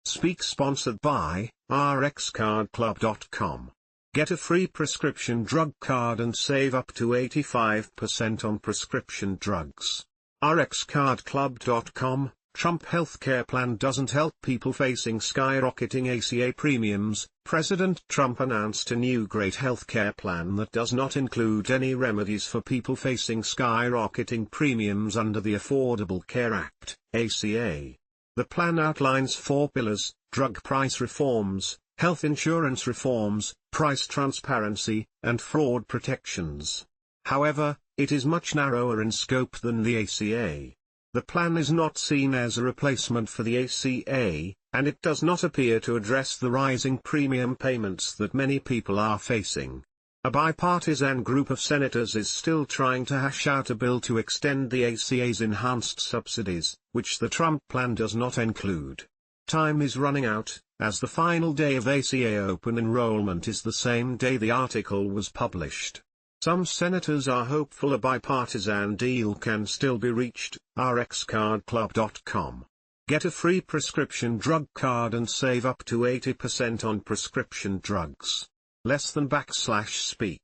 Speak sponsored by rxcardclub.com. Get a free prescription drug card and save up to 85% on prescription drugs. rxcardclub.com. Trump healthcare plan doesn't help people facing skyrocketing ACA premiums. President Trump announced a new great healthcare plan that does not include any remedies for people facing skyrocketing premiums under the Affordable Care Act, ACA. The plan outlines 4 pillars: drug price reforms, health insurance reforms, price transparency, and fraud protections. However, it is much narrower in scope than the ACA. The plan is not seen as a replacement for the ACA, and it does not appear to address the rising premium payments that many people are facing. A bipartisan group of senators is still trying to hash out a bill to extend the ACA's enhanced subsidies, which the Trump plan does not include. Time is running out, as the final day of ACA open enrollment is the same day the article was published. Some senators are hopeful a bipartisan deal can still be reached. rxcardclub.com. Get a free prescription drug card and save up to 80% on prescription drugs. Less than /speak.